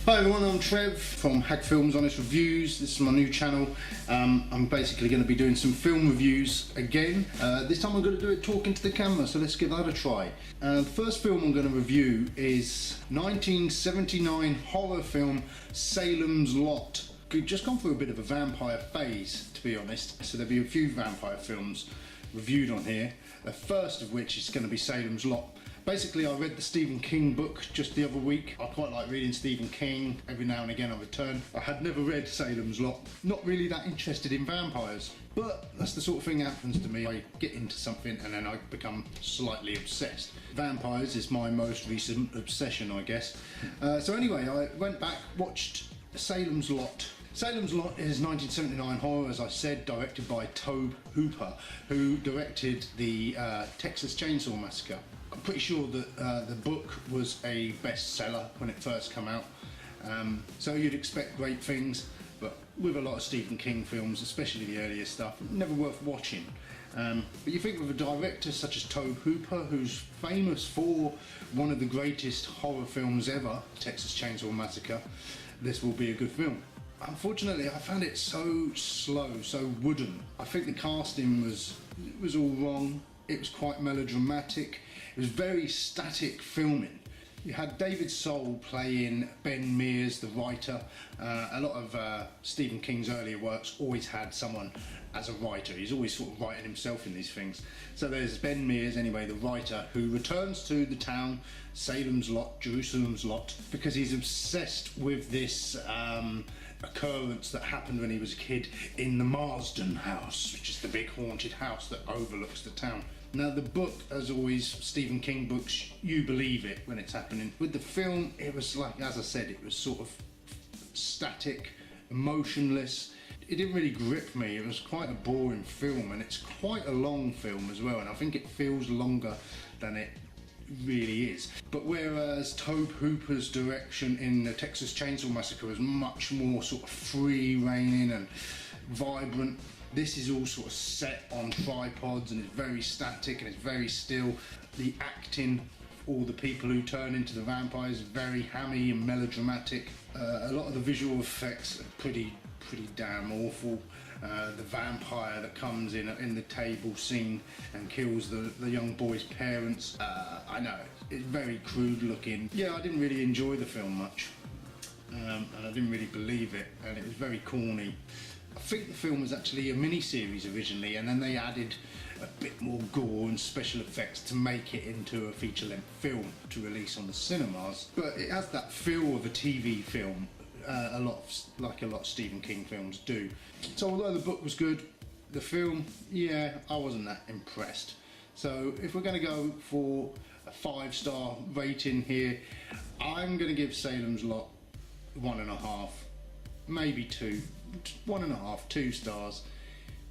Hi everyone, I'm Trev from Hagfilms Honest Reviews. This is my new channel. I'm basically going to be doing some film reviews again. This time I'm going to do it talking to the camera, so let's give that a try. The first film I'm going to review is 1979 horror film Salem's Lot. We've just gone through a bit of a vampire phase, to be honest, so there'll be a few vampire films reviewed on here. The first of which is going to be Salem's Lot. Basically, I read the Stephen King book just the other week. I quite like reading Stephen King. Every now and again I return. I had never read Salem's Lot. Not really that interested in vampires. But that's the sort of thing that happens to me. I get into something and then I become slightly obsessed. Vampires is my most recent obsession, I guess. So anyway, I went back, watched Salem's Lot. Salem's Lot is 1979 horror, as I said, directed by Tobe Hooper, who directed the Texas Chainsaw Massacre. I'm pretty sure that the book was a bestseller when it first came out, so you'd expect great things, but with a lot of Stephen King films, especially the earlier stuff, never worth watching. But you think of a director such as Tobe Hooper, who's famous for one of the greatest horror films ever, Texas Chainsaw Massacre, this will be a good film. Unfortunately, I found it so slow, so wooden. I think the casting was all wrong. It was quite melodramatic. It was very static filming. You had David Soul playing Ben Mears, the writer. A lot of Stephen King's earlier works always had someone as a writer. He's always sort of writing himself in these things. So there's Ben Mears, anyway, the writer, who returns to the town, Salem's Lot, Jerusalem's Lot, because he's obsessed with this occurrence that happened when he was a kid in the Marsden house, which is the big haunted house that overlooks the town. Now the book, as always, Stephen King books, you believe it when it's happening. With the film, it was like, as I said, it was sort of static, emotionless. It didn't really grip me. It was quite a boring film, and it's quite a long film as well, and I think it feels longer than it really is. But whereas Tobe Hooper's direction in the Texas Chainsaw Massacre was much more sort of free-reigning and vibrant, this is all sort of set on tripods and it's very static and it's very still. The acting, all the people who turn into the vampires, is very hammy and melodramatic. A lot of the visual effects are pretty damn awful. The vampire that comes in the table scene and kills the young boy's parents. I know, it's very crude looking. Yeah, I didn't really enjoy the film much, and I didn't really believe it, and it was very corny. I think the film was actually a mini-series originally, and then they added a bit more gore and special effects to make it into a feature-length film to release on the cinemas. But it has that feel of a TV film, like a lot of Stephen King films do. So although the book was good, the film, yeah, I wasn't that impressed. So if we're going to go for a 5-star rating here, I'm going to give Salem's Lot 1.5, maybe 2. 1.5, 2 stars.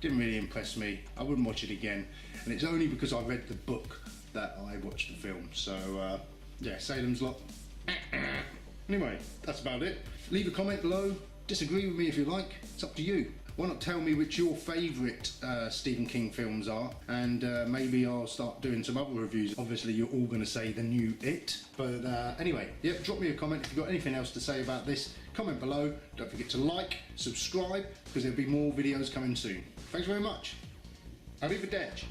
Didn't really impress me. I wouldn't watch it again, and it's only because I read the book that I watched the film. So yeah, Salem's Lot. Anyway, that's about it. Leave a comment below. Disagree with me if you like. It's up to you. Why not tell me which your favourite Stephen King films are, and maybe I'll start doing some other reviews. Obviously you're all going to say the new It, but anyway, yeah, drop me a comment if you've got anything else to say about this. Comment below. Don't forget to like, subscribe, because there'll be more videos coming soon. Thanks very much. Arrivederci.